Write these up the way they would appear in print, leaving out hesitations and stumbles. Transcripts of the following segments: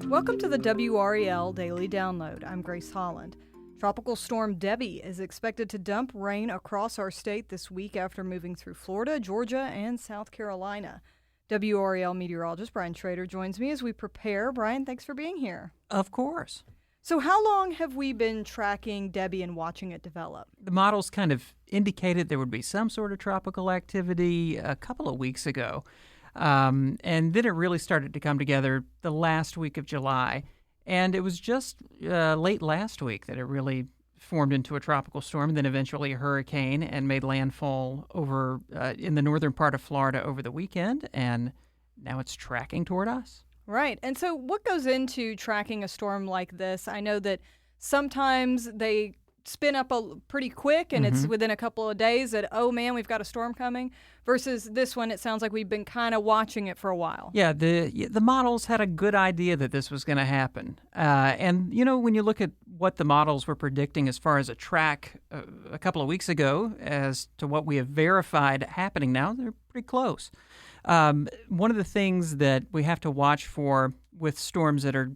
Welcome to the WRAL Daily Download. I'm Grace Holland. Tropical Storm Debby is expected to dump rain across our state this week after moving through Florida, Georgia, and South Carolina. WRAL Meteorologist Brian Shrader joins me as we prepare. Brian, thanks for being here. Of course. So how long have we been tracking Debby and watching it develop? The models kind of indicated there would be some sort of tropical activity a couple of weeks ago. And then it really started to come together the last week of July. And it was just late last week that it really formed into a tropical storm, and then eventually a hurricane, and made landfall over in the northern part of Florida over the weekend. And now it's tracking toward us. Right. And so what goes into tracking a storm like this? I know that sometimes they spin up pretty quick and it's within a couple of days that, oh man, we've got a storm coming, versus this one, it sounds like we've been kind of watching it for a while. Yeah, the models had a good idea that this was going to happen. And, you know, when you look at what the models were predicting as far as a track a couple of weeks ago as to what we have verified happening now, they're pretty close. One of the things that we have to watch for with storms that are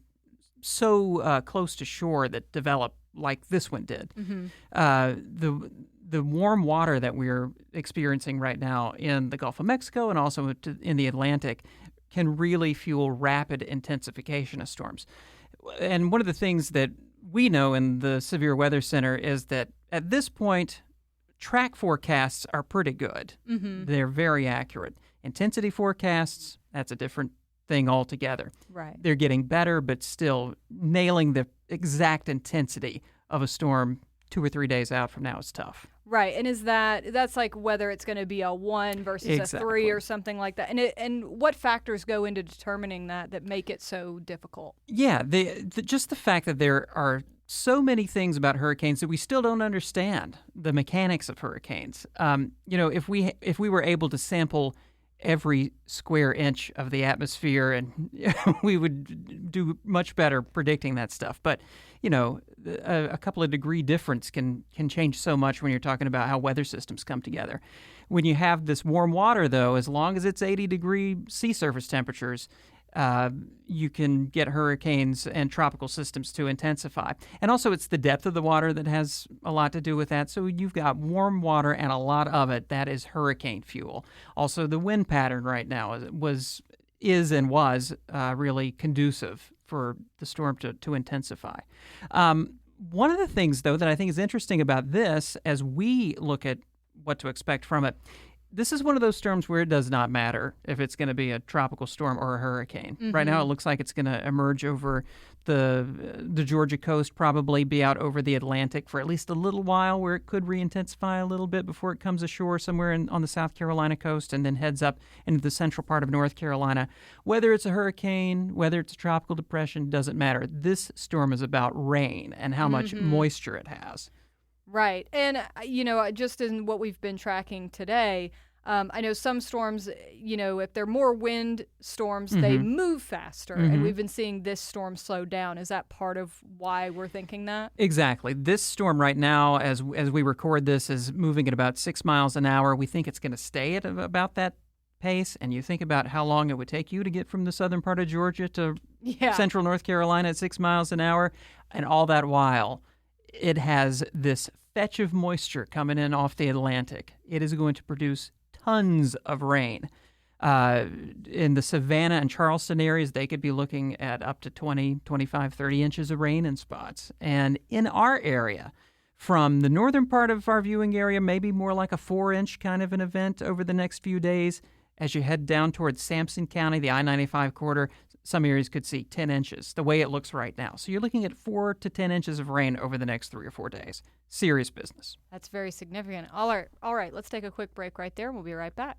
so close to shore that develop like this one did, the warm water that we're experiencing right now in the Gulf of Mexico and also in the Atlantic can really fuel rapid intensification of storms. And one of the things that we know in the Severe Weather Center is that at this point, track forecasts are pretty good. They're very accurate. Intensity forecasts, that's a different thing altogether. Right. They're getting better, but still nailing the exact intensity of a storm 2 or 3 days out from now is tough. Right. And that's like whether it's going to be a 1 versus a 3 or something like that. And what factors go into determining that make it so difficult? Yeah, just the fact that there are so many things about hurricanes that we still don't understand the mechanics of hurricanes. If we were able to sample every square inch of the atmosphere, and we would do much better predicting that stuff. But, you know, a couple of degree difference can change so much when you're talking about how weather systems come together. When you have this warm water, though, as long as it's 80-degree sea surface temperatures, you can get hurricanes and tropical systems to intensify. And also it's the depth of the water that has a lot to do with that. So you've got warm water and a lot of it. That is hurricane fuel. Also, the wind pattern right now is really conducive for the storm to intensify. One of the things, though, that I think is interesting about this as we look at what to expect from it, this is one of those storms where it does not matter if it's going to be a tropical storm or a hurricane. Right now, it looks like it's going to emerge over the Georgia coast, probably be out over the Atlantic for at least a little while, where it could re-intensify a little bit before it comes ashore somewhere on the South Carolina coast and then heads up into the central part of North Carolina. Whether it's a hurricane, whether it's a tropical depression, doesn't matter. This storm is about rain and how much moisture it has. Right. And, just in what we've been tracking today, I know some storms, if they're more wind storms, they move faster. And we've been seeing this storm slow down. Is that part of why we're thinking that? Exactly. This storm right now, as we record this, is moving at about 6 miles an hour. We think it's going to stay at about that pace. And you think about how long it would take you to get from the southern part of Georgia to central North Carolina at 6 miles an hour. And all that while, it has this fetch of moisture coming in off the Atlantic. It is going to produce tons of rain. In the Savannah and Charleston areas, they could be looking at up to 20, 25, 30 inches of rain in spots. And in our area, from the northern part of our viewing area, maybe more like a 4-inch kind of an event over the next few days. As you head down towards Sampson County, the I-95 corridor, some areas could see 10 inches, the way it looks right now. So you're looking at 4 to 10 inches of rain over the next 3 or 4 days. Serious business. That's very significant. All right, let's take a quick break right there, and we'll be right back.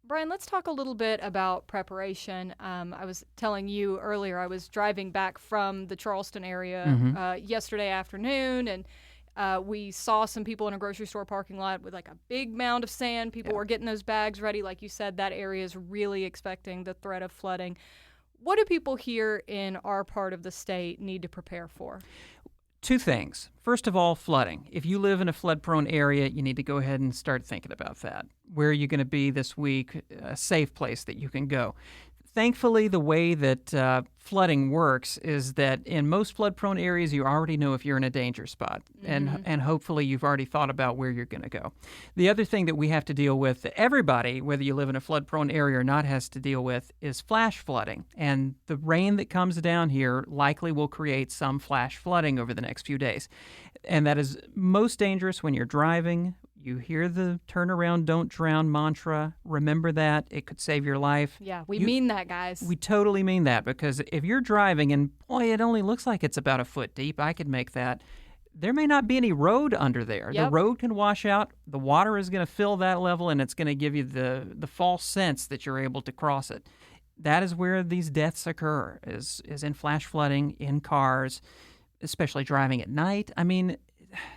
Brian, let's talk a little bit about preparation. I was telling you earlier, I was driving back from the Charleston area yesterday afternoon, and we saw some people in a grocery store parking lot with like a big mound of sand. People were getting those bags ready. Like you said, that area is really expecting the threat of flooding. What do people here in our part of the state need to prepare for? Two things. First of all, flooding. If you live in a flood-prone area, you need to go ahead and start thinking about that. Where are you going to be this week? A safe place that you can go. Thankfully, the way that flooding works is that in most flood-prone areas, you already know if you're in a danger spot, and hopefully you've already thought about where you're going to go. The other thing that we have to deal with, that everybody, whether you live in a flood-prone area or not, has to deal with is flash flooding. And the rain that comes down here likely will create some flash flooding over the next few days. And that is most dangerous when you're driving. You hear the turn around, don't drown mantra. Remember that. It could save your life. Yeah, we mean that, guys. We totally mean that, because if you're driving and, boy, it only looks like it's about a foot deep, I could make that. There may not be any road under there. Yep. The road can wash out. The water is going to fill that level, and it's going to give you the false sense that you're able to cross it. That is where these deaths occur, is in flash flooding, in cars, especially driving at night. I mean,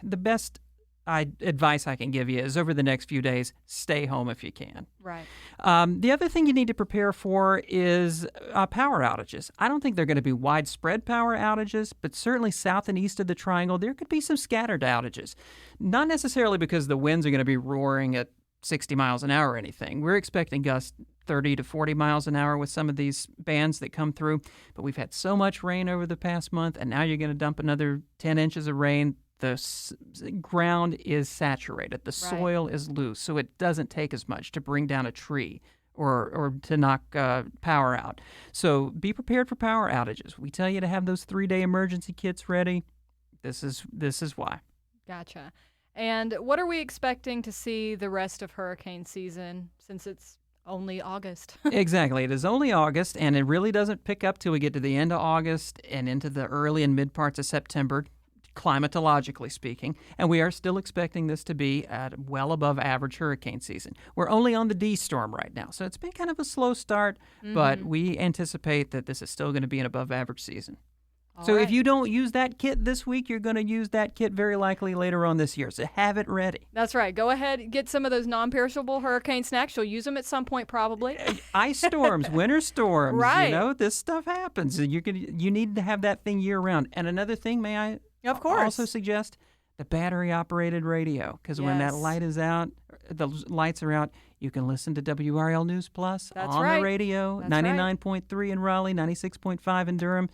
the best advice I can give you is over the next few days, stay home if you can. Right. The other thing you need to prepare for is power outages. I don't think they're going to be widespread power outages, but certainly south and east of the triangle, there could be some scattered outages. Not necessarily because the winds are going to be roaring at 60 miles an hour or anything. We're expecting gusts 30 to 40 miles an hour with some of these bands that come through, but we've had so much rain over the past month, and now you're going to dump another 10 inches of rain. The ground is saturated. The soil is loose, so it doesn't take as much to bring down a tree or to knock power out. So be prepared for power outages. We tell you to have those 3-day emergency kits ready. This is why. Gotcha. And what are we expecting to see the rest of hurricane season, since it's only August? Exactly. It is only August, and it really doesn't pick up till we get to the end of August and into the early and mid parts of September, climatologically speaking, and we are still expecting this to be at well above average hurricane season. We're only on the D storm right now, so it's been kind of a slow start, but we anticipate that this is still going to be an above average season. So if you don't use that kit this week, you're going to use that kit very likely later on this year, so have it ready. That's right. Go ahead, get some of those non-perishable hurricane snacks. You'll use them at some point probably. Ice storms, winter storms, right. You know, this stuff happens. You need to have that thing year-round. And another thing, may I Of course. also suggest the battery-operated radio, because when that light is out, the lights are out, you can listen to WRAL News Plus on the radio, 99.3 in Raleigh, 96.5 in Durham.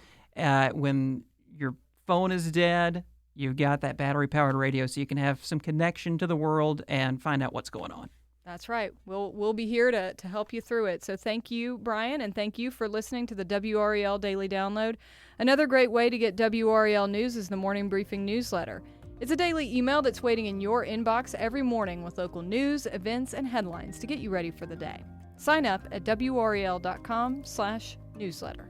When your phone is dead, you've got that battery-powered radio, so you can have some connection to the world and find out what's going on. That's right. We'll be here to help you through it. So thank you, Brian, and thank you for listening to the WRAL Daily Download. Another great way to get WRAL news is the Morning Briefing newsletter. It's a daily email that's waiting in your inbox every morning with local news, events, and headlines to get you ready for the day. Sign up at WRAL.com/newsletter.